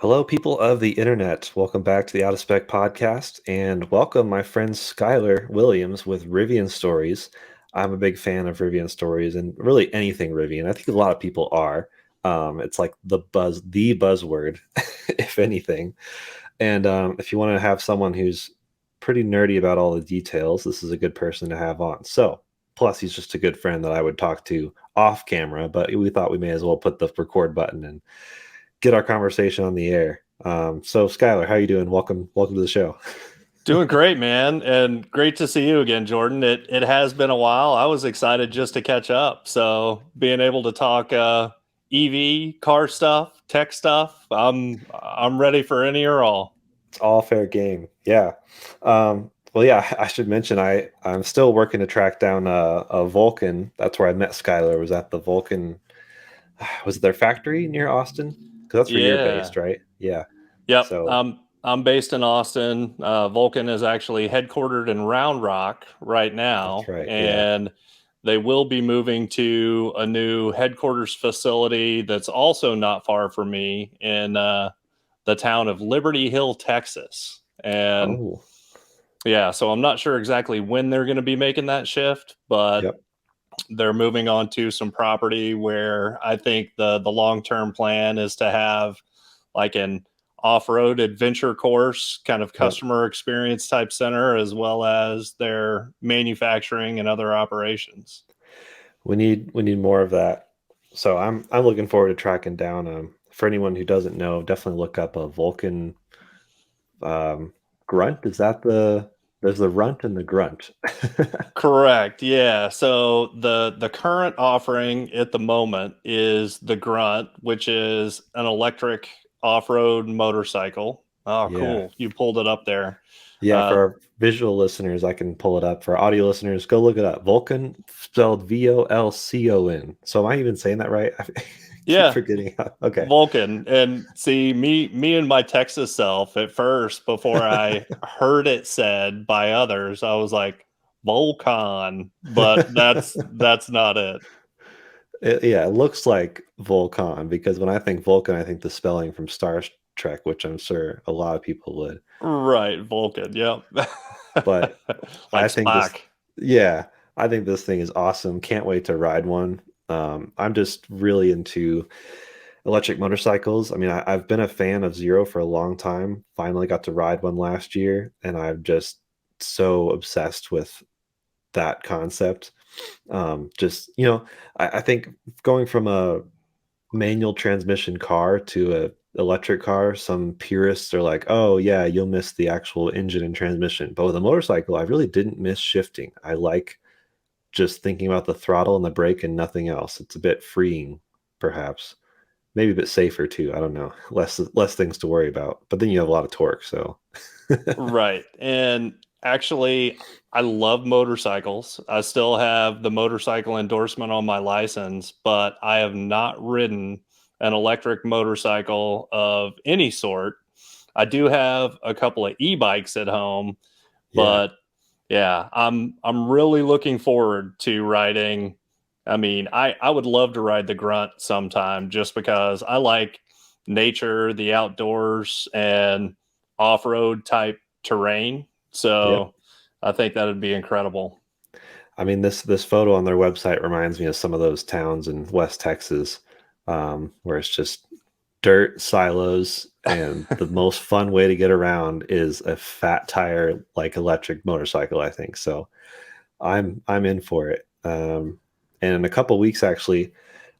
Hello, people of the internet. Welcome back to the Out of Spec podcast, and welcome my friend Skyler Williams with Rivian Stories. I'm a big fan of Rivian Stories and really anything Rivian. I think a lot of people are. It's like the buzzword, if anything. And if you want to have someone who's pretty nerdy about all the details, this is a good person to have on. So, plus he's just a good friend that I would talk to off camera, but we thought we may as well put the record button and get our conversation on the air. So Skylar, how you doing? Welcome to the show. Doing great, man, and great to see you again, Jordan. It has been a while. I was excited just to catch up. So being able to talk EV, car stuff, tech stuff, I'm ready for any or all. It's all fair game. Yeah. Well, yeah, I should mention I'm still working to track down a Vulcan. That's where I met Skylar. Was at the Vulcan. Was it their factory near Austin? Because that's where you're Yeah. based, right? Yeah. Yep. So I'm based in Austin. Volcon is actually headquartered in Round Rock right that's now, right. Yeah. and they will be moving to a new headquarters facility that's also not far from me in the town of Liberty Hill, Texas. And Oh. yeah, so I'm not sure exactly when they're going to be making that shift, but Yep. they're moving on to some property where I think the long-term plan is to have like an off-road adventure course, kind of Yep. customer experience type center, as well as their manufacturing and other operations. We need more of that. So I'm looking forward to tracking down. For anyone who doesn't know, definitely look up a Vulcan grunt. Is that there's the runt and the grunt? Correct. Yeah. So the current offering at the moment is the Grunt, which is an electric off-road motorcycle. Oh, Yeah. cool. You pulled it up there. Yeah, for Uh, our visual listeners, I can pull it up. For audio listeners, go look it up. Vulcan spelled Volcon. So am I even saying that right? I keep yeah, forgetting. Okay. Vulcan. And see, me and my Texas self at first, before I heard it said by others, I was like, Volcon, but that's not it. Yeah, it looks like Volcon because when I think Vulcan, I think the spelling from Star Trek, which I'm sure a lot of people would. Right, Vulcan. Yep. But I Like think this, Spock. yeah, I think this thing is awesome. Can't wait to ride one. I'm just really into electric motorcycles. I mean, I've been a fan of Zero for a long time. Finally got to ride one last year, and I'm just so obsessed with that concept. Just, I think going from a manual transmission car to a electric car, some purists are like, oh yeah, you'll miss the actual engine and transmission. But with a motorcycle, I really didn't miss shifting. I like just thinking about the throttle and the brake and nothing else. It's a bit freeing, perhaps. Maybe a bit safer too. I don't know. Less things to worry about. But then you have a lot of torque, so Right. And actually, I love motorcycles. I still have the motorcycle endorsement on my license, but I have not ridden an electric motorcycle of any sort. I do have a couple of e-bikes at home, yeah. but yeah, I'm really looking forward to riding. I mean, I would love to ride the Grunt sometime just because I like nature, the outdoors, and off-road type terrain. Yep. So I think that would be incredible. I mean, this photo on their website reminds me of some of those towns in West Texas, where it's just dirt silos, and the most fun way to get around is a fat tire like electric motorcycle. I think so. I'm in for it. And in a couple weeks, actually,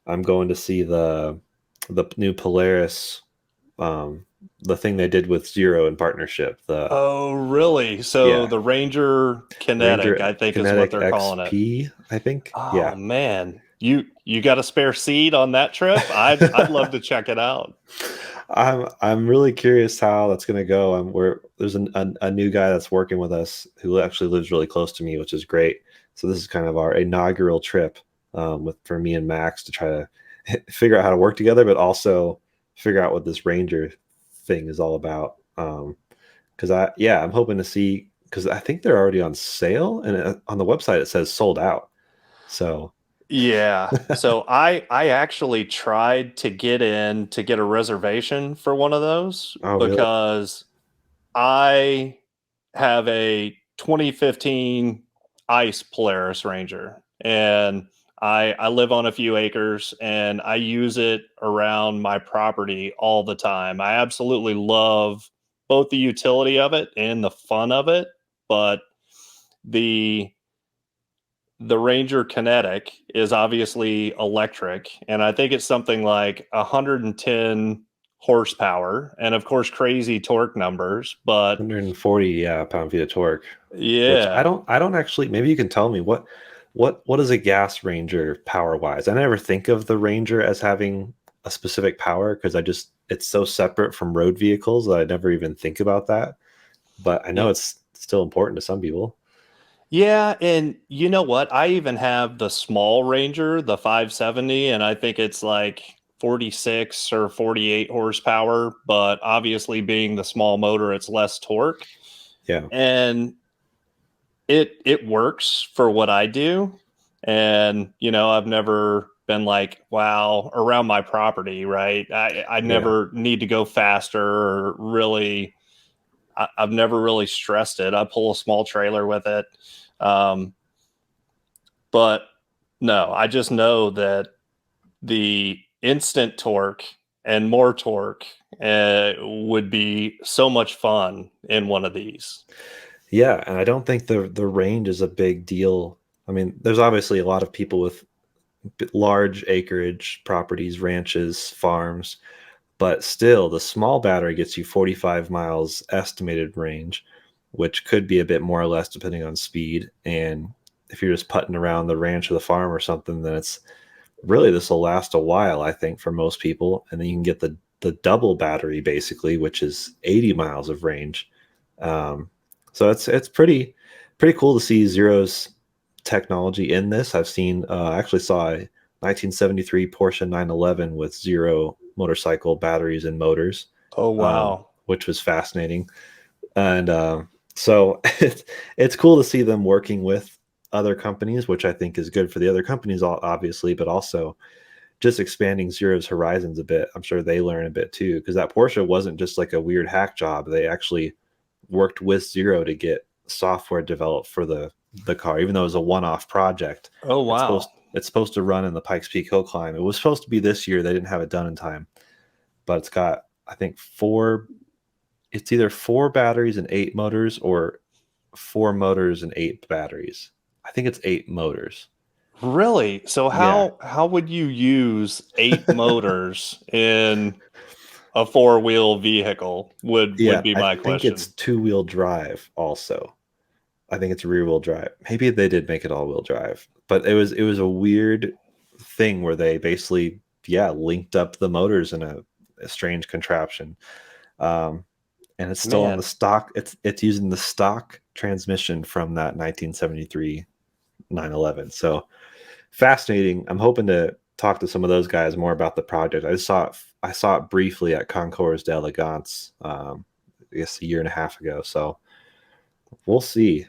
I'm going to see the new Polaris, um, the thing they did with Zero in partnership. The Oh, really? So Yeah, the Ranger Kinetic, I Ranger think is what Kinetic they're calling it. XP, I think. Oh Yeah. man, you got a spare seat on that trip? I'd love to check it out. I'm really curious how that's going to go. There's a new guy that's working with us who actually lives really close to me, which is great. So this is kind of our inaugural trip, with for me and Max to try to figure out how to work together, but also figure out what this Ranger thing is all about. Because I'm hoping to see, because I think they're already on sale, and on the website it says sold out. So Yeah. So I actually tried to get in to get a reservation for one of those Oh, really? because I have a 2015 Ice Polaris Ranger, and I live on a few acres and I use it around my property all the time. I absolutely love both the utility of it and the fun of it, but the the Ranger Kinetic is obviously electric, and I think it's something like 110 horsepower, and of course, crazy torque numbers. But 140, yeah, pound-feet of torque. Which I yeah, don't I don't actually, maybe you can tell me what is a gas Ranger power-wise? I never think of the Ranger as having a specific power because I just it's so separate from road vehicles that I never even think about that. But I know yeah, it's still important to some people. yeah. And you know what? I even have the small Ranger, the 570, and I think it's like 46 or 48 horsepower. But obviously, being the small motor, it's less torque. Yeah. And it works for what I do. And I've never been like, wow, around my property, right? I Yeah. never need to go faster or really I've never really stressed it. I pull a small trailer with it. Um, but no, I just know that the instant torque and more torque would be so much fun in one of these. Yeah, and I don't think the range is a big deal. I mean, there's obviously a lot of people with large acreage properties, ranches, farms, but still the small battery gets you 45 miles estimated range, which could be a bit more or less depending on speed. And if you're just putting around the ranch or the farm or something, then it's really this will last a while, I think, for most people. And then you can get the double battery basically, which is 80 miles of range. Um, so it's pretty cool to see Zero's technology in this. I've seen I actually saw a 1973 Porsche 911 with Zero motorcycle batteries and motors, Oh wow. which was fascinating. And so it's cool to see them working with other companies, which I think is good for the other companies, obviously, but also just expanding Zero's horizons a bit. I'm sure they learn a bit too, because that Porsche wasn't just like a weird hack job. They actually worked with Zero to get software developed for the car, even though it was a one-off project. Oh wow. It's supposed to run in the Pikes Peak Hill Climb. It was supposed to be this year. They didn't have it done in time, but it's got I think four. It's either four batteries and eight motors, or four motors and eight batteries. I think it's eight motors. Really? So Yeah. how would you use 8 motors in a four-wheel vehicle would Yeah, be I my think it's question. two-wheel drive also. I think it's rear-wheel drive. Maybe they did make it all-wheel drive, but it was a weird thing where they basically, yeah, linked up the motors in a strange contraption. Um, and it's still on the Man, stock. It's using the stock transmission from that 1973 911. So fascinating. I'm hoping to talk to some of those guys more about the project. I saw it briefly at Concours d'Elegance, I guess a year and a half ago. So we'll see.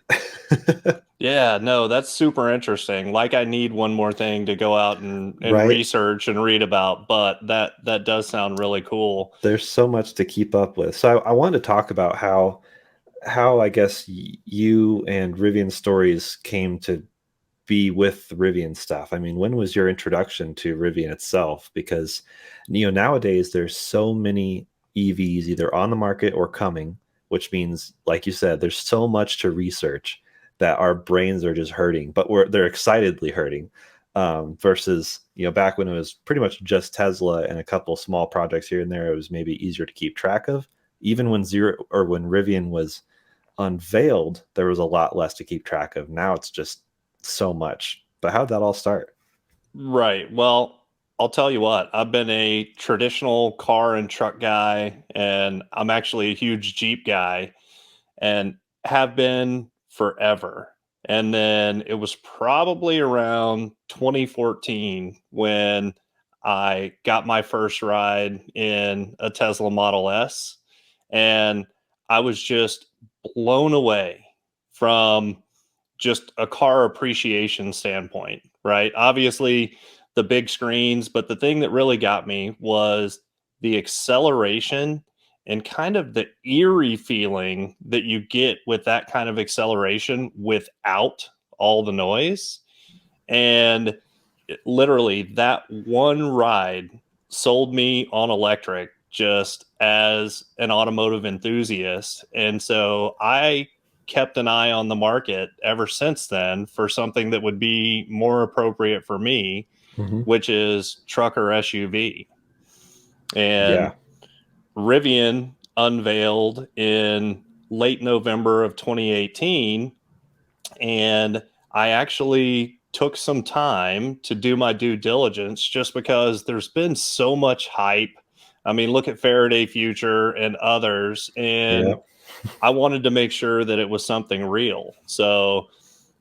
yeah, no, that's super interesting. Like I need one more thing to go out and Right? research and read about, but that does sound really cool. There's so much to keep up with. So I wanted to talk about how I guess you and Rivian Stories came to be with the Rivian stuff. I mean, when was your introduction to Rivian itself? Because nowadays there's so many EVs either on the market or coming, which means, like you said, there's so much to research that our brains are just hurting, but they're excitedly hurting. Versus back when it was pretty much just Tesla and a couple small projects here and there, it was maybe easier to keep track of. Even when Rivian was unveiled, there was a lot less to keep track of. Now it's just so much. But how'd that all start? Right. Well, I'll tell you what, I've been a traditional car and truck guy, and I'm actually a huge Jeep guy and have been forever. And then it was probably around 2014 when I got my first ride in a Tesla Model S. And I was just blown away from just a car appreciation standpoint. right? Obviously, the big screens, but the thing that really got me was the acceleration and kind of the eerie feeling that you get with that kind of acceleration without all the noise. And literally, that one ride sold me on electric just as an automotive enthusiast. And so I kept an eye on the market ever since then for something that would be more appropriate for me, Hmm. which is truck or SUV. And Yeah. Rivian unveiled in late November of 2018, and I actually took some time to do my due diligence just because there's been so much hype. I mean, look at Faraday Future and others, Yeah. and I wanted to make sure that it was something real. So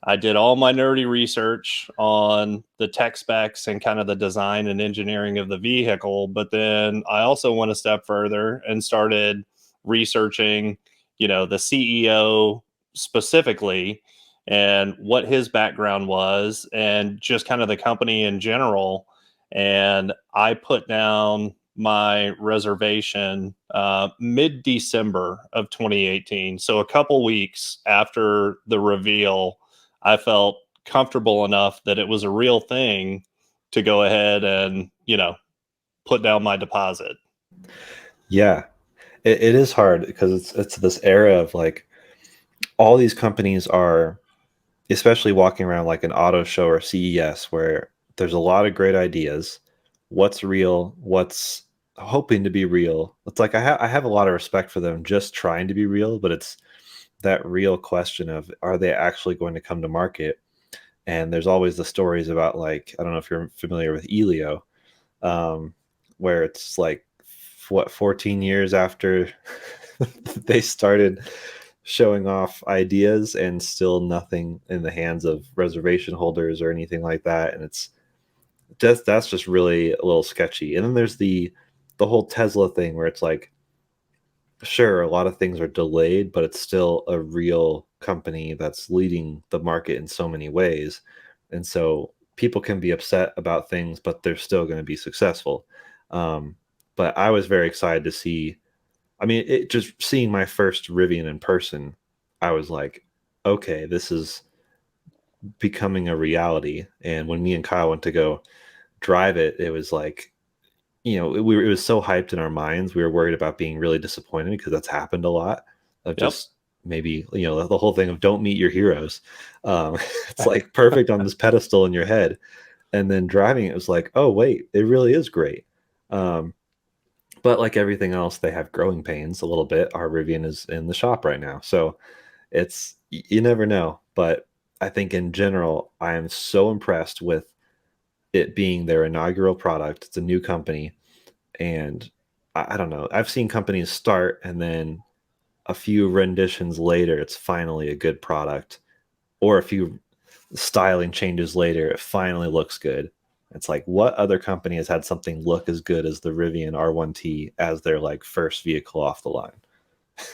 I did all my nerdy research on the tech specs and kind of the design and engineering of the vehicle. But then I also went a step further and started researching, the CEO specifically and what his background was and just kind of the company in general. And I put down my reservation mid December of 2018. So a couple weeks after the reveal, I felt comfortable enough that it was a real thing to go ahead and, put down my deposit. Yeah. It is hard because it's this era of like all these companies are, especially walking around like an auto show or CES, where there's a lot of great ideas. What's real? What's hoping to be real? It's like I have a lot of respect for them just trying to be real, but it's that real question of are they actually going to come to market? And there's always the stories about, like, I don't know if you're familiar with Elio, um, where it's like what 14 years after they started showing off ideas and still nothing in the hands of reservation holders or anything like that. And it's just that's just really a little sketchy. And then there's the whole Tesla thing where it's like, sure, a lot of things are delayed, but it's still a real company that's leading the market in so many ways. And so people can be upset about things, but they're still going to be successful. Um, but I was very excited to see. I mean, it just seeing my first Rivian in person, I was like, okay, this is becoming a reality. And when me and Kyle went to go drive it, it was like, it was so hyped in our minds. We were worried about being really disappointed because that's happened a lot of Yep. just maybe, the whole thing of don't meet your heroes. It's like perfect on this pedestal in your head. And then driving it was like, oh, wait, it really is great. Um, but like everything else, they have growing pains a little bit. Our Rivian is in the shop right now. So you never know. But I think in general, I am so impressed with it being their inaugural product. It's a new company, and I don't know. I've seen companies start and then a few renditions later, it's finally a good product, or a few styling changes later, it finally looks good. It's like, what other company has had something look as good as the Rivian R1T as their like first vehicle off the line?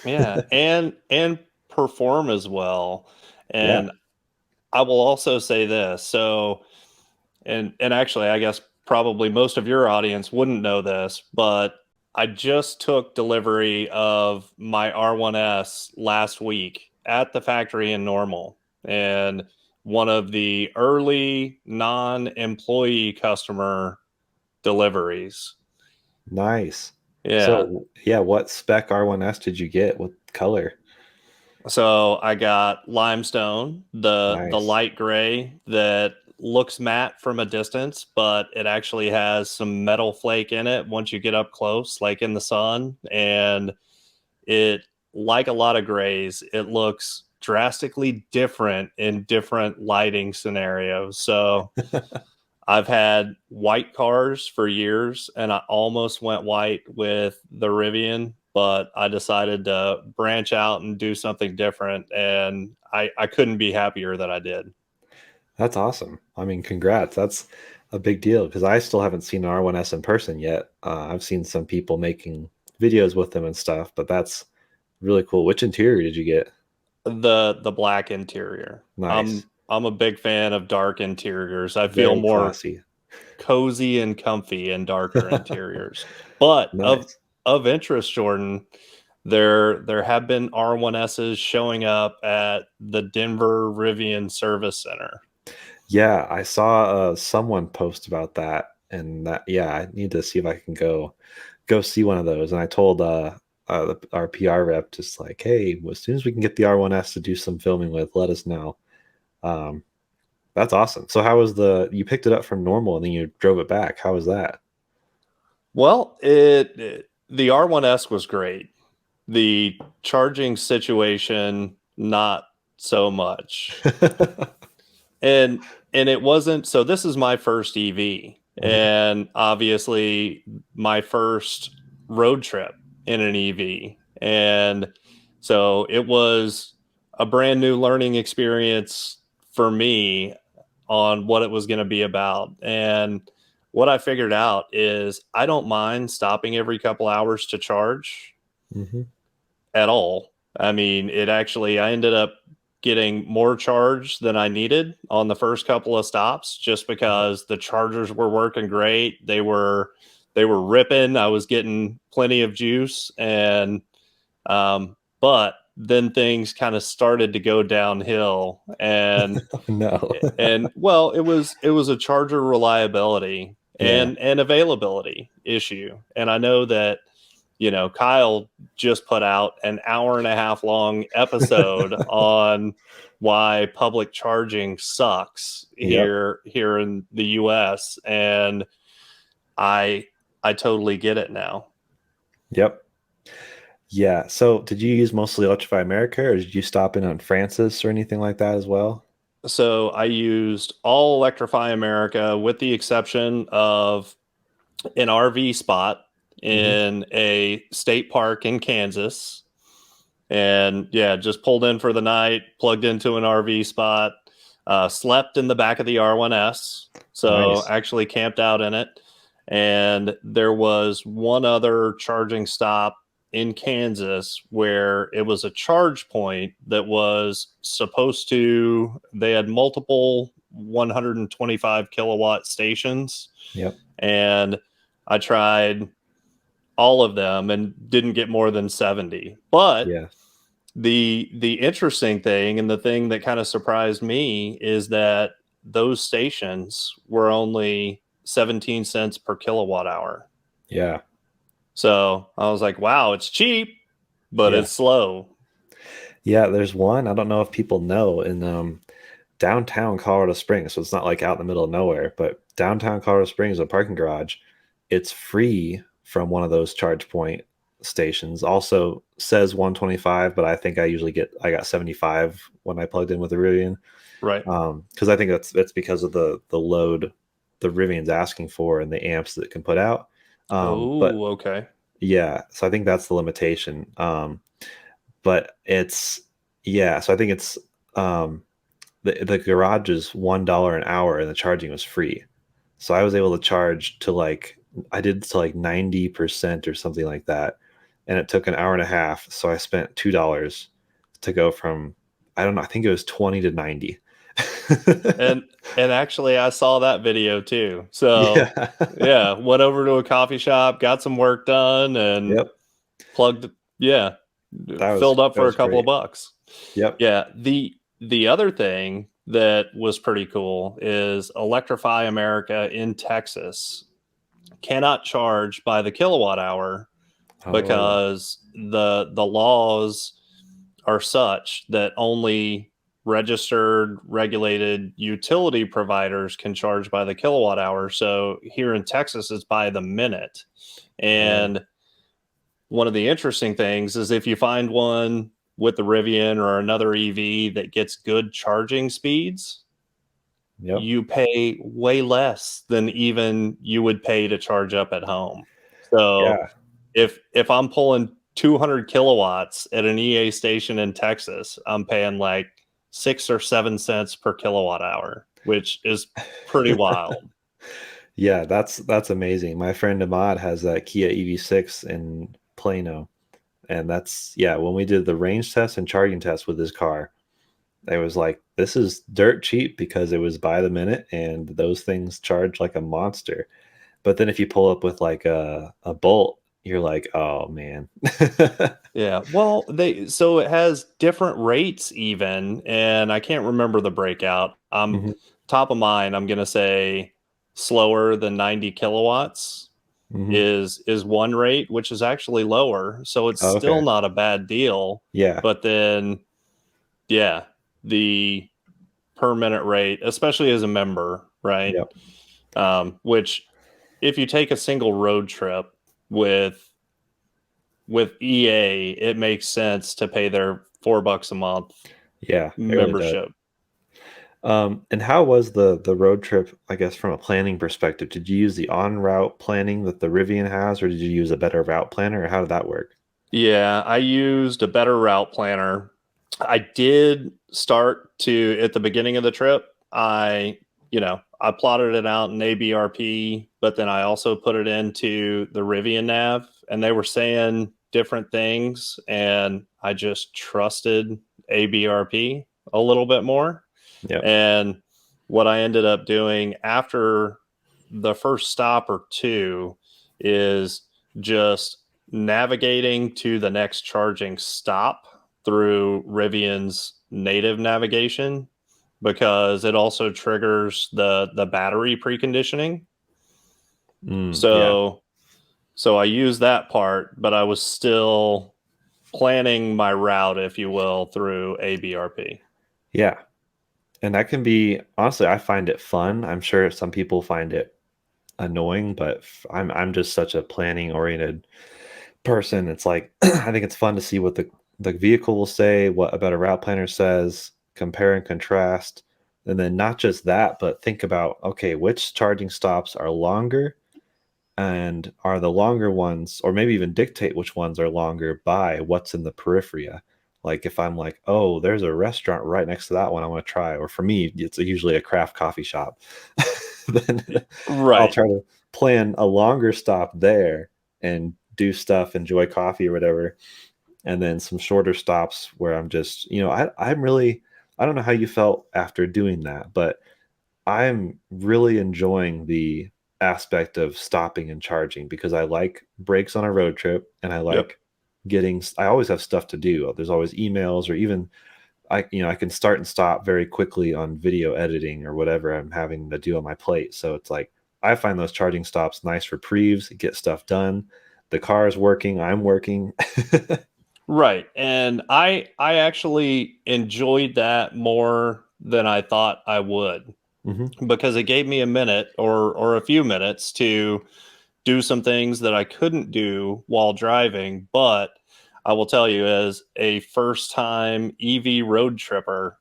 Yeah, and perform as well. Yeah, And I will also say this. So, and actually, I guess probably most of your audience wouldn't know this, but I just took delivery of my R1S last week at the factory in Normal, and one of the early non-employee customer deliveries. nice. Yeah. So yeah, what spec R1S did you get? What color? So I got limestone, the Nice. light gray that looks matte from a distance, but it actually has some metal flake in it once you get up close, like in the sun. And it, like a lot of grays, it looks drastically different in different lighting scenarios. So I've had white cars for years, and I almost went white with the Rivian, but I decided to branch out and do something different, and I couldn't be happier that I did. That's awesome. I mean, congrats. That's a big deal because I still haven't seen an R1S in person yet. I've seen some people making videos with them and stuff, but that's really cool. Which interior did you get? The black interior. Nice. I'm a big fan of dark interiors. I feel Very more classy. cozy and comfy in darker interiors. But Nice. of interest, Jordan, there have been R1Ss showing up at the Denver Rivian Service Center. Yeah, I saw someone post about that, and that yeah, I need to see if I can go see one of those. And I told our PR rep just like, hey, as soon as we can get the R1S to do some filming with, let us know. Um, that's awesome. So how was you picked it up from normal and then you drove it back? How was that? Well, the R1S was great. The charging situation, not so much. And it wasn't, so this is my first EV, Mhm. and obviously my first road trip in an EV. And so it was a brand new learning experience for me on what it was going to be about. And what I figured out is I don't mind stopping every couple hours to charge Mhm. at all. I mean, I ended up getting more charge than I needed on the first couple of stops just Yep. because the chargers were working great. They were ripping. I was getting plenty of juice, and but then things kind of started to go downhill, No. well, it was a charger reliability Yeah. and availability issue. And I know that, Kyle just put out an hour and a half long episode on why public charging sucks Yep. here in the US, and I I totally get it now. Yep. Yeah. So did you use mostly Electrify America or did you stop in on Francis or anything like that as well? So I used all Electrify America with the exception of an RV spot Hmm. in a state park in Kansas. And yeah, just pulled in for the night, plugged into an RV spot, slept in the back of the R1S. So Nice. actually camped out in it. And there was one other charging stop in Kansas where it was a charge point that was supposed to, they had multiple 125 kilowatt stations. Yep. And I tried all of them and didn't get more than 70. But Yeah. the interesting thing and the thing that kind of surprised me is that those stations were only 17 cents per kilowatt hour. Yeah. So I was like, wow, it's cheap, but Yeah. it's slow. Yeah. There's one, I don't know if people know, in downtown Colorado Springs. So it's not like out in the middle of nowhere, but downtown Colorado Springs, a parking garage, it's free from one of those charge point stations. Also says 125, but I think I got 75 when I plugged in with the Rivian. Right. Because I think that's because of the load the Rivian's asking for and the amps that it can put out. But Oh, okay. yeah, so I think that's the limitation. But it's yeah, so I think it's the garage is $1 an hour and the charging was free. So I was able to charge to like I did to like 90% or something like that. And it took an hour and a half. So I spent $2 to go from I don't know, I think it was 20 to 90. And actually I saw that video too. So Yeah. yeah, went over to a coffee shop, got some work done and Yep. plugged yeah, filled up That for a was couple of great. bucks. Yep. Yeah, the other thing that was pretty cool is Electrify America in Texas cannot charge by the kilowatt hour Oh, because the laws are such that only registered regulated utility providers can charge by the kilowatt hour. So here in Texas it's by the minute. oh, And one of the interesting things is if you find one with the Rivian or another EV that gets good charging speeds, yep. you pay way less than even you would pay to charge up at home. So Yeah. if I'm pulling 200 kilowatts at an EA station in Texas, I'm paying like 6 or 7 cents per kilowatt hour, which is pretty wild. Yeah, that's amazing. My friend Ahmad has that Kia EV6 in Plano. And that's yeah, when we did the range test and charging test with his car, it was like, this is dirt cheap because it was by the minute and those things charge like a monster. But then if you pull up with like a Bolt, you're like, oh man. Yeah. Well, so it has different rates even, and I can't remember the breakout. Hmm. Top of mind, I'm gonna say slower than 90 kilowatts Hmm. is one rate, which is actually lower. So it's Oh, still okay. not a bad deal. Yeah. But then yeah, the per minute rate, especially as a member, right? Yep. Which if you take a single road trip with EA, it makes sense to pay their $4 a month Yeah, it really does. membership. And how was the road trip, I guess, from a planning perspective? Did you use the on route planning that the Rivian has, or did you use a better route planner, or how did that work? Yeah, I used a better route planner. I did start to at the beginning of the trip. I plotted it out in ABRP, but then I also put it into the Rivian Nav, and they were saying different things, and I just trusted ABRP a little bit more. Yep. And what I ended up doing after the first stop or two is just navigating to the next charging stop through Rivian's native navigation because it also triggers the battery preconditioning. Yeah. So I used that part, but I was still planning my route, if you will, through ABRP. Yeah. And that can be, honestly, I find it fun. I'm sure some people find it annoying, but I'm just such a planning oriented person. It's like I think it's fun to see what the vehicle will say, what a better route planner says, compare and contrast. And then not just that, but think about, okay, which charging stops are longer, and are the longer ones, or maybe even dictate which ones are longer by what's in the periphery. Like if I'm like, oh, there's a restaurant right next to that one I want to try, or for me, it's usually a craft coffee shop, then I'll Right. try to plan a longer stop there and do stuff, enjoy coffee or whatever, and then some shorter stops where I'm just, I'm really, I don't know how you felt after doing that, but I'm really enjoying the aspect of stopping and charging because I like breaks on a road trip and I Yep. like I always have stuff to do. There's always emails, or even I can start and stop very quickly on video editing or whatever I'm having to do on my plate. So it's like I find those charging stops nice reprieves, get stuff done. The car is working, I'm working. Right. And I actually enjoyed that more than I thought I would Hmm. because it gave me a minute or a few minutes to do some things that I couldn't do while driving, but I will tell you as a first time EV road tripper,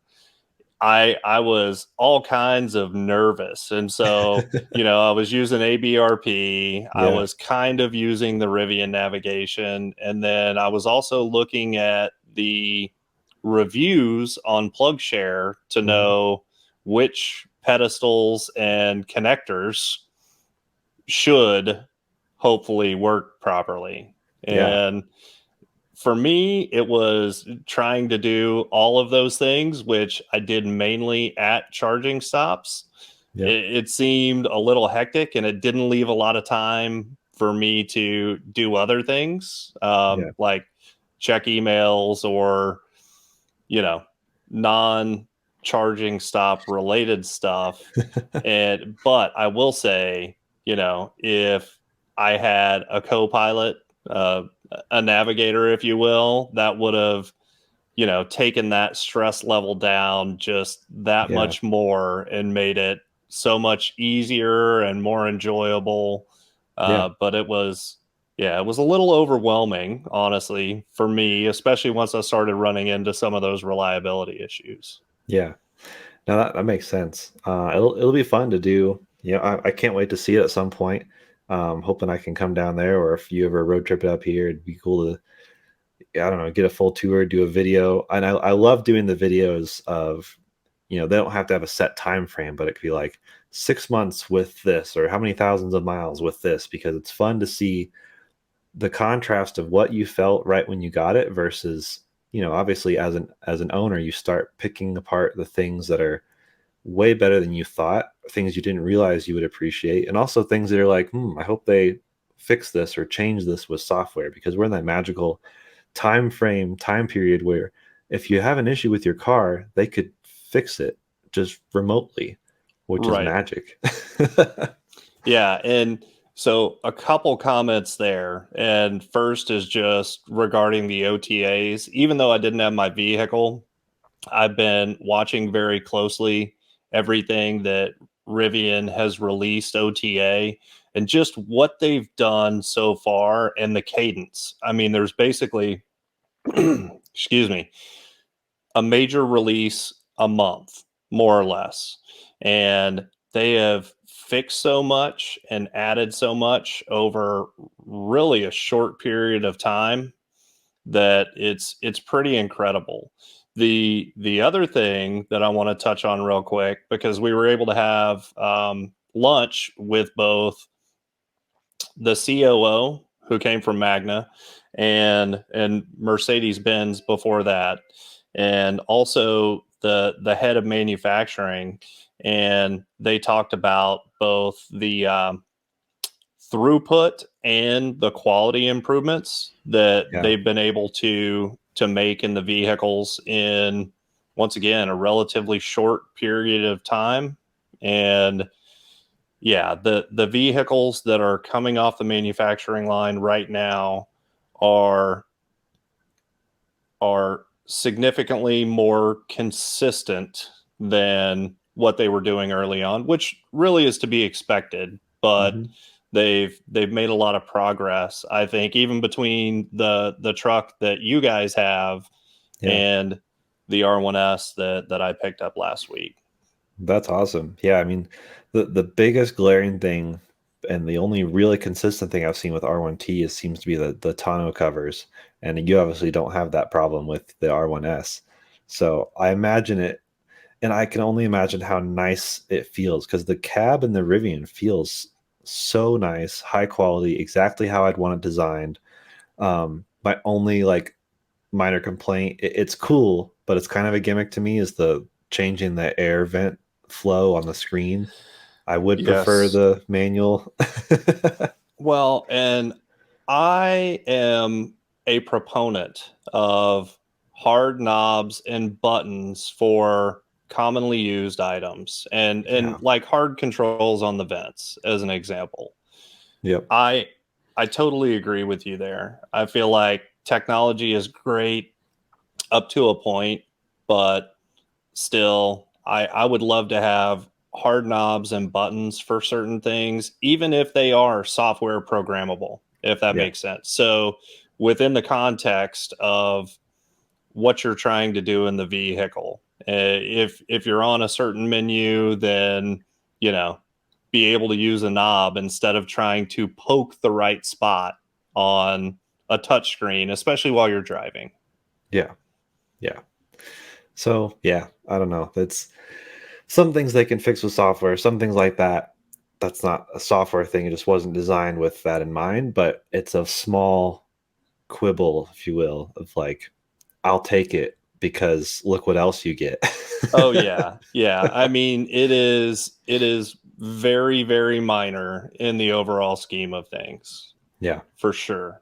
I was all kinds of nervous. And so, I was using ABRP, I Yeah. was kind of using the Rivian navigation, and then I was also looking at the reviews on PlugShare to Hmm. know which pedestals and connectors should hopefully work properly. Yeah. And for me, it was trying to do all of those things, which I did mainly at charging stops. Yep. It seemed a little hectic and it didn't leave a lot of time for me to do other things, Yeah. like check emails or, you know, non charging stop related stuff. But I will say, if I had a co-pilot, uh, a navigator, if you will, that would have, taken that stress level down just that Yeah. much more and made it so much easier and more enjoyable. Yeah. But it was a little overwhelming, honestly, for me, especially once I started running into some of those reliability issues. Yeah. Now that makes sense. It'll be fun to do. I can't wait to see it at some point. Hoping I can come down there, or if you ever road trip up here, it'd be cool to, I don't know, get a full tour, do a video. And I love doing the videos of, they don't have to have a set time frame, but it could be like 6 months with this, or how many thousands of miles with this, because it's fun to see the contrast of what you felt right when you got it versus obviously as an owner, you start picking apart the things that are way better than you thought, things you didn't realize you would appreciate, and also things that are like, I hope they fix this or change this with software, because we're in that magical time period where if you have an issue with your car, they could fix it just remotely, which is Right. magic. Yeah. And so a couple comments there. And first is just regarding the OTAs. Even though I didn't have my vehicle, I've been watching very closely everything that Rivian has released OTA and just what they've done so far and the cadence. I mean, there's basically, excuse me, a major release a month, more or less. And they have fixed so much and added so much over really a short period of time that it's pretty incredible. The other thing that I want to touch on real quick, because we were able to have lunch with both the COO who came from Magna and Mercedes Benz before that, and also the head of manufacturing, and they talked about both the throughput and the quality improvements that Yeah. they've been able to make in the vehicles in, once again, a relatively short period of time. And yeah, the vehicles that are coming off the manufacturing line right now are are significantly more consistent than what they were doing early on, which really is to be expected. But Hmm. they've made a lot of progress. I think even between the truck that you guys have Yeah. and the R1S that I picked up last week. That's awesome. Yeah, I mean, the biggest glaring thing and the only really consistent thing I've seen with R1T is seems to be the tonneau covers, and you obviously don't have that problem with the R1S. So I imagine it, and I can only imagine how nice it feels, because the cab in the Rivian feels so nice, high quality, exactly how I'd want it designed. My only like minor complaint, it's cool, but it's kind of a gimmick to me, is the changing the air vent flow on the screen. I would prefer Yes. the manual. Well, and I am a proponent of hard knobs and buttons for commonly used items and Yeah. like hard controls on the vents as an example. Yep. I I totally agree with you there. I feel like technology is great up to a point, but still I would love to have hard knobs and buttons for certain things, even if they are software programmable, if that Yeah. makes sense. So within the context of what you're trying to do in the vehicle, if you're on a certain menu, then you know be able to use a knob instead of trying to poke the right spot on a touchscreen, especially while you're driving. Yeah. Yeah. So yeah, I don't know. That's some things they can fix with software, some things like that. That's not a software thing. It just wasn't designed with that in mind, but it's a small quibble, if you will, of like, I'll take it because look what else you get. Oh yeah. Yeah. I mean, it is very, very minor in the overall scheme of things, Yeah. for sure.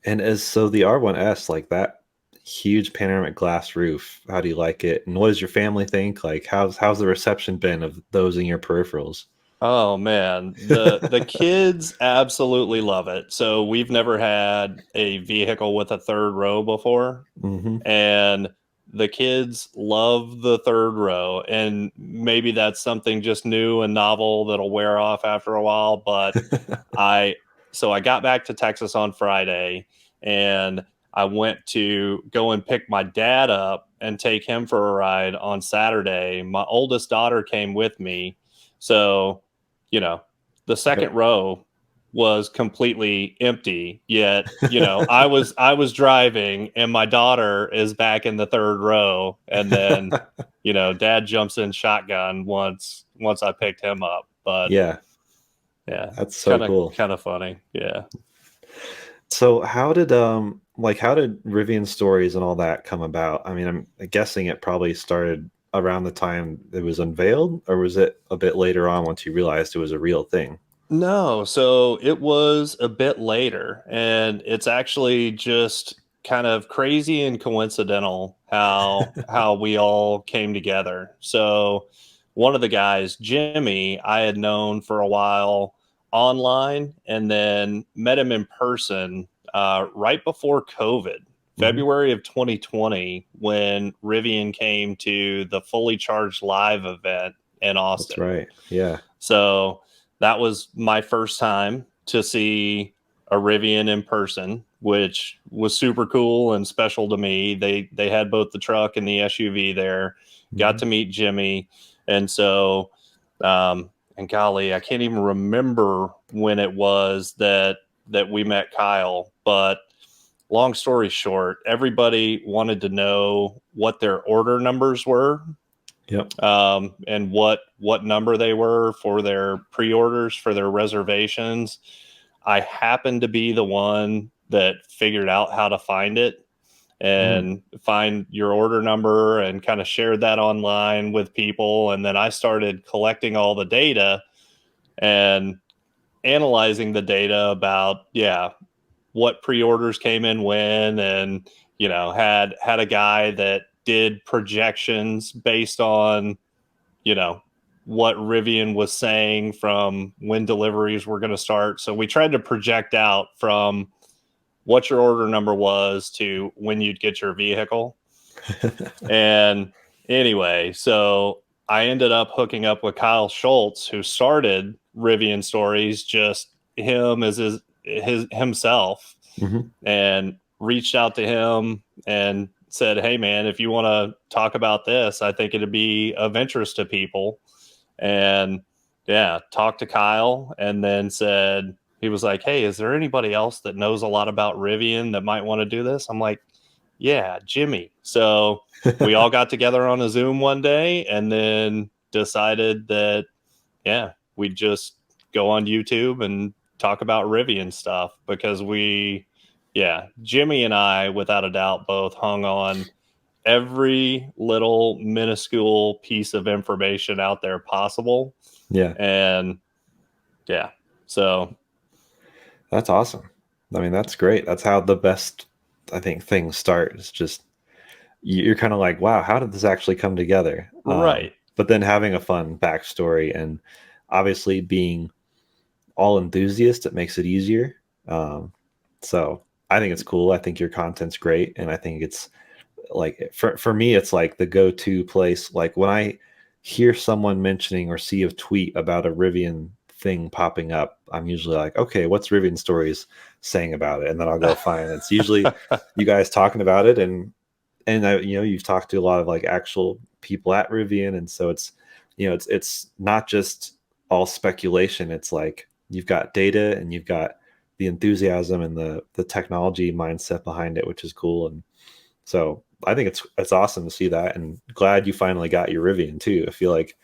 And as so the R1S, like that huge panoramic glass roof, how do you like it? And what does your family think? Like how's the reception been of those in your peripherals? Oh man, the kids absolutely love it. So we've never had a vehicle with a third row before, Hmm. and the kids love the third row, and maybe that's something just new and novel that'll wear off after a while, but I so I got back to Texas on Friday and I went to go and pick my dad up and take him for a ride on Saturday. My oldest daughter came with me. So, you know, the second Yep. row was completely empty. Yet, I was driving and my daughter is back in the third row, and then, dad jumps in shotgun once I picked him up. But Yeah, yeah, that's so kind of cool. kind of funny. Yeah. So how did Rivian Stories and all that come about? I mean, I'm guessing it probably started around the time it was unveiled, or was it a bit later on once you realized it was a real thing? No, so it was a bit later, and it's actually just kind of crazy and coincidental how we all came together. So one of the guys, Jimmy, I had known for a while online, and then met him in person right before COVID, Hmm. February of 2020, when Rivian came to the Fully Charged Live event in That's Austin. right. Yeah. So that was my first time to see a Rivian in person, which was super cool and special to me. They had both the truck and the SUV there. Got Hmm. to meet Jimmy, and so and golly, I can't even remember when it was that we met Kyle. But long story short, everybody wanted to know what their order numbers were, Yep. and what number they were for their pre-orders for their reservations. I happened to be the one that figured out how to find it Mm. and find your order number and kind of shared that online with people, and then I started collecting all the data and analyzing the data about, yeah, what pre-orders came in when, and had a guy that did projections based on you know what Rivian was saying from when deliveries were going to start. So we tried to project out from what your order number was to when you'd get your vehicle. And anyway, so I ended up hooking up with Kyle Schultz, who started Rivian Stories, just him as his himself, Hmm. and reached out to him and said, "Hey man, if you want to talk about this, I think it'd be of interest to people." And yeah, talked to Kyle, and then said, he was like, "Hey, is there anybody else that knows a lot about Rivian that might want to do this?" I'm like, "Yeah, Jimmy." So we all got together on a Zoom one day, and then decided that, yeah, we'd just go on YouTube and talk about Rivian stuff, because yeah, Jimmy and I, without a doubt, both hung on every little minuscule piece of information out there possible. Yeah. And yeah, so That's awesome. I mean, that's great. That's how the best, I think, things start. It's just you're kind of like, wow, how did this actually come together? right. But then having a fun backstory and obviously being all enthusiast, it makes it easier. Um, so I think it's cool. I think your content's great, and I think it's like for me, it's like the go-to place. Like when I hear someone mentioning or see a tweet about a Rivian thing popping up, I'm usually like, okay, what's Rivian Stories saying about it? And then I'll go find it. It's usually you guys talking about it, and you've talked to a lot of like actual people at Rivian, and so it's not just all speculation. It's like you've got data and you've got the enthusiasm and the technology mindset behind it, which is cool. And so I think it's awesome to see that, and glad you finally got your Rivian too. I feel like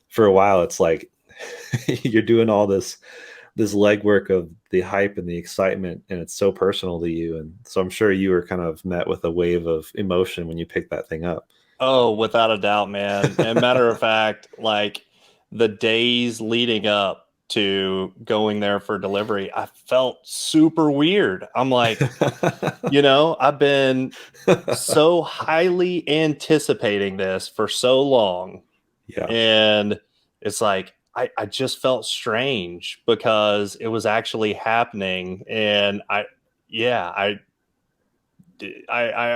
for a while it's like you're doing all this legwork of the hype and the excitement, and it's so personal to you. And so I'm sure you were kind of met with a wave of emotion when you picked that thing up. Oh, without a doubt, man. And matter of fact, like the days leading up to going there for delivery, I felt super weird. I'm like, I've been so highly anticipating this for so long. Yeah. And it's like, I just felt strange because it was actually happening. And yeah, I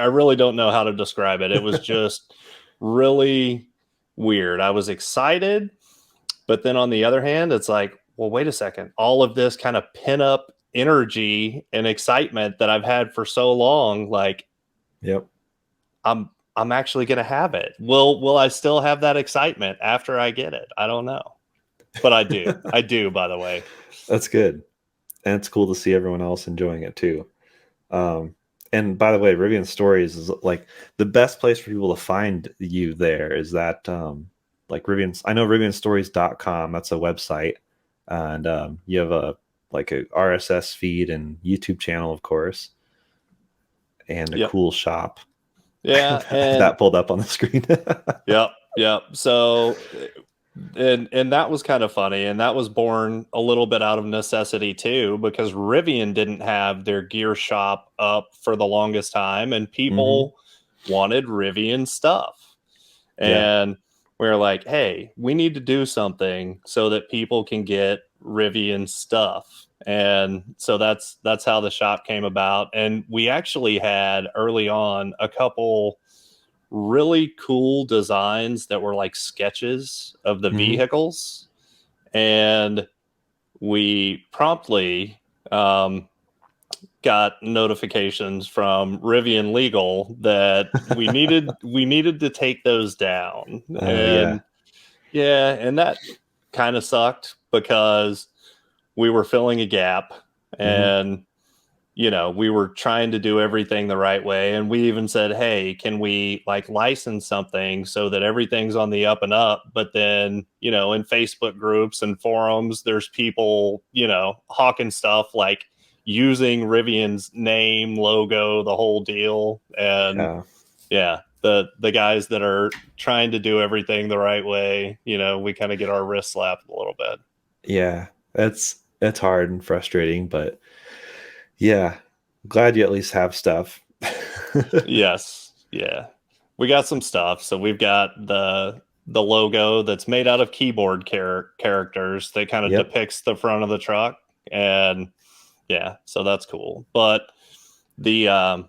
really don't know how to describe it. It was just really weird. I was excited, but then on the other hand, it's like, well, wait a second. All of this kind of pin up energy and excitement that I've had for so long, like Yep. I'm actually going to have it. Will I still have that excitement after I get it? I don't know, but I do. I do. By the way. That's good. And it's cool to see everyone else enjoying it too. Um, and by the way, Rivian Stories is like the best place for people to find you there is that like Rivian's I know rivianstories.com, that's a website. And you have a like a RSS feed and YouTube channel, of course, and a Yep. cool shop. Yeah. And That pulled up on the screen. yep. Yep. So, and that was kind of funny. And that was born a little bit out of necessity too, because Rivian didn't have their gear shop up for the longest time, and Hmm. people wanted Rivian stuff. Yeah. And we're like, hey, we need to do something so that people can get Rivian stuff. And so that's how the shop came about. And we actually had early on a couple really cool designs that were like sketches of the Hmm. vehicles. And we promptly got notifications from Rivian Legal that we needed to take those down. Oh yeah. And yeah, and that kind of sucked because we were filling a gap, Hmm. and we were trying to do everything the right way, and we even said, hey, can we like license something so that everything's on the up and up? But then in Facebook groups and forums, there's people hawking stuff like using Rivian's name, logo, the whole deal. And Yeah. yeah, the guys that are trying to do everything the right way, we kind of get our wrist slapped a little bit. Yeah. It's hard and frustrating, but yeah, glad you at least have stuff. Yes, yeah. We got some stuff. So we've got the logo that's made out of keyboard characters that kind of Yep. depicts the front of the truck. And yeah, so that's cool. But the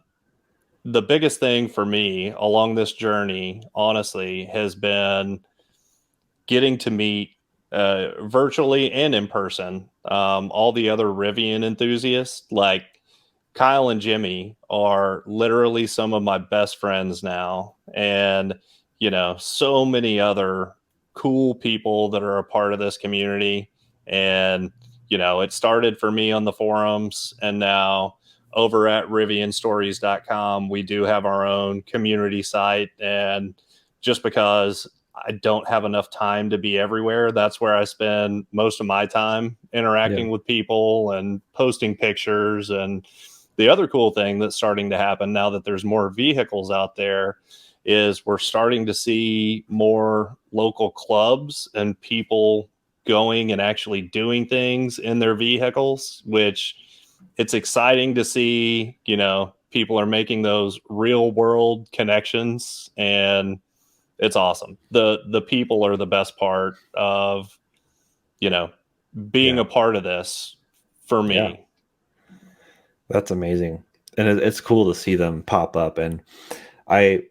the biggest thing for me along this journey, honestly, has been getting to meet virtually and in person all the other Rivian enthusiasts. Like Kyle and Jimmy are literally some of my best friends now. And, so many other cool people that are a part of this community. And, it started for me on the forums, and now over at rivianstories.com, we do have our own community site. And just because I don't have enough time to be everywhere, that's where I spend most of my time Yeah. interacting with people and posting pictures. And the other cool thing that's starting to happen now that there's more vehicles out there is we're starting to see more local clubs and people going and actually doing things in their vehicles, which it's exciting to see. People are making those real world connections, and it's awesome. The people are the best part of, you know, being Yeah. a part of this for Yeah. me. That's amazing. And it's cool to see them pop up. And I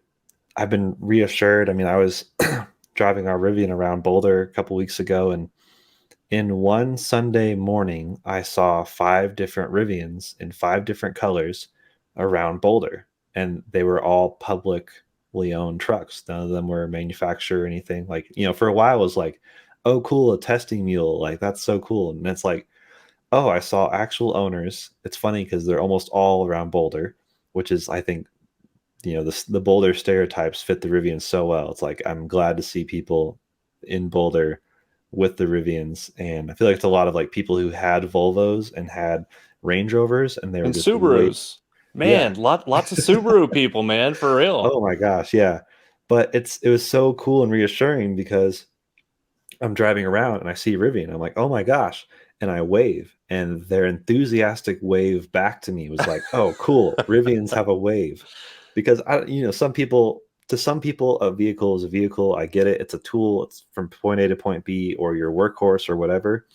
I've been reassured. I mean, I was driving our Rivian around Boulder a couple weeks ago, and in one Sunday morning, I saw 5 different Rivians in 5 different colors around Boulder, and they were all publicly owned trucks. None of them were manufacturer or anything. Like, for a while it was like, oh, cool, a testing mule. Like, that's so cool. And it's like, oh, I saw actual owners. It's funny because they're almost all around Boulder, which is, I think, the Boulder stereotypes fit the Rivians so well. It's like I'm glad to see people in Boulder with the Rivians, and I feel like it's a lot of like people who had Volvos and had Range Rovers, and they were And just way, Subarus, yeah. man, lots of Subaru people, man, for real. Oh my gosh, yeah. But it was so cool and reassuring because I'm driving around and I see Rivian. I'm like, oh my gosh. And I wave, and their enthusiastic wave back to me was like, oh, cool. Rivians have a wave. Because some people, a vehicle is a vehicle. I get it. It's a tool. It's from point A to point B, or your workhorse or whatever.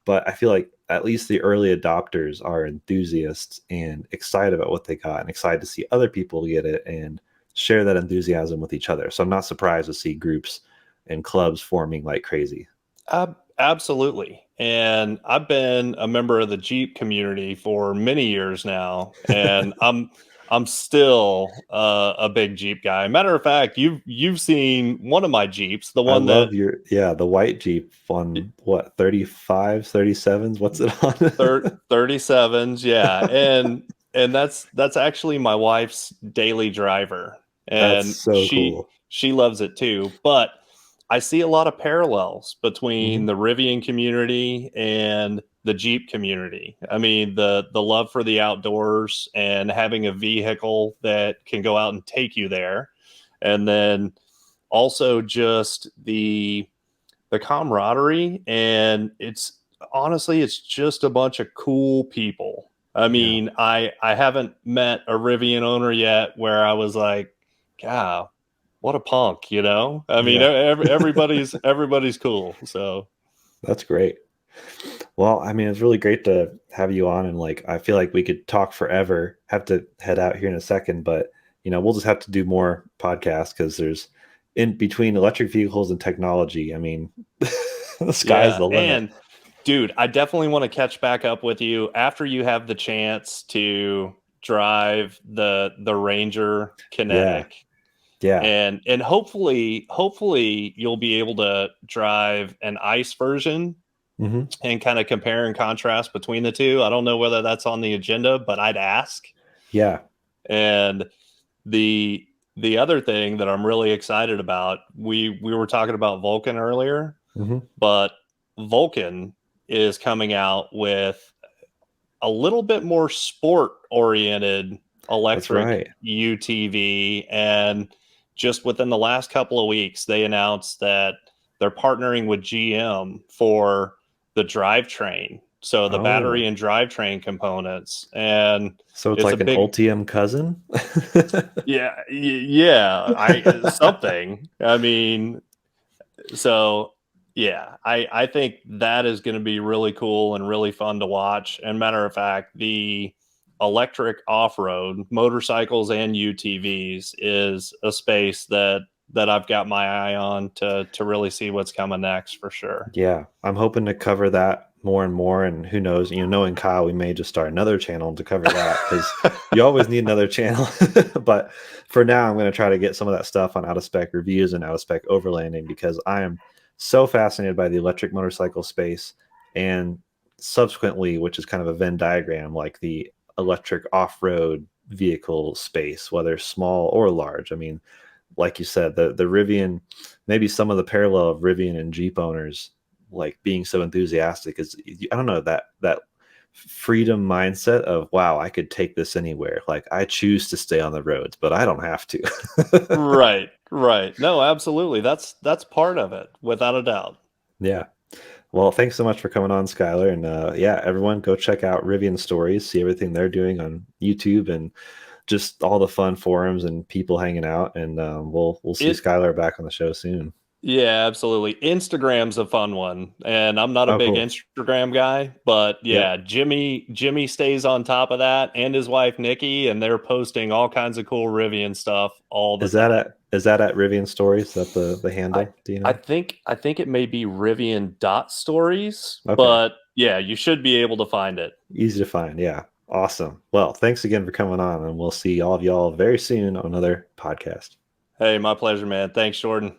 But I feel like at least the early adopters are enthusiasts and excited about what they got and excited to see other people get it and share that enthusiasm with each other. So I'm not surprised to see groups and clubs forming like crazy. Absolutely. And I've been a member of the Jeep community for many years now, and I'm still a big Jeep guy. Matter of fact, you've seen one of my Jeeps, the I one that love the white Jeep on what, 35s, 37s? What's it on? 37s, yeah. And that's actually my wife's daily driver, That's and so she cool. she loves it too. But I see a lot of parallels between Hmm. the Rivian community and the Jeep community. I mean, the love for the outdoors and having a vehicle that can go out and take you there, and then also just the camaraderie. And it's honestly, it's just a bunch of cool people. I Yeah. mean, I haven't met a Rivian owner yet where I was like, God, what a punk, you know? I mean, Yeah. everybody's cool. So That's great. Well, I mean, it's really great to have you on, and like I feel like we could talk forever. Have to head out here in a second, but we'll just have to do more podcasts because there's in between electric vehicles and technology. I mean, the sky's yeah, the limit. and dude, I definitely want to catch back up with you after you have the chance to drive the Ranger Yeah. Kinetic. Yeah. And hopefully you'll be able to drive an ice version Hmm. and kind of compare and contrast between the two. I don't know whether that's on the agenda, but I'd ask. Yeah. And the the other thing that I'm really excited about, we were talking about Vulcan earlier, Hmm. but Vulcan is coming out with a little bit more sport oriented That's electric right. UTV. And just within the last couple of weeks, they announced that they're partnering with GM for the drivetrain. So the battery Oh, and drivetrain components. And so it's it's a like an big, Ultium cousin? yeah, yeah, something. I mean, so yeah, I think that is going to be really cool and really fun to watch. And matter of fact, the electric off-road motorcycles and UTVs is a space that I've got my eye on to really see what's coming next for sure. Yeah, I'm hoping to cover that more and more. And who knows, knowing Kyle, we may just start another channel to cover that because you always need another channel. But for now, I'm going to try to get some of that stuff on out of spec reviews and out of spec overlanding because I am so fascinated by the electric motorcycle space and subsequently, which is kind of a Venn diagram, like the electric off road vehicle space, whether small or large. I mean, like you said, the Rivian, maybe some of the parallel of Rivian and Jeep owners like being so enthusiastic is I don't know that freedom mindset of wow, I could take this anywhere. Like I choose to stay on the roads, but I don't have to. Right, right. No, absolutely. That's part of it, without a doubt. Yeah. Well, thanks so much for coming on, Skyler. And yeah, everyone go check out Rivian Stories, see everything they're doing on YouTube and just all the fun forums and people hanging out. And we'll see It Skylar back on the show soon. Yeah, absolutely. Instagram's a fun one, and I'm not a Oh, big cool. Instagram guy, but Yep. yeah, Jimmy stays on top of that, and his wife Nikki, and they're posting all kinds of cool Rivian stuff all the time. Is that at Rivian Stories? Is that the I handle? Do you I know? think I think it may be Rivian dot stories, Okay. but yeah, you should be able to find it. Easy to find. Yeah. Awesome. Well, thanks again for coming on, and we'll see all of y'all very soon on another podcast. Hey, my pleasure, man. Thanks, Jordan.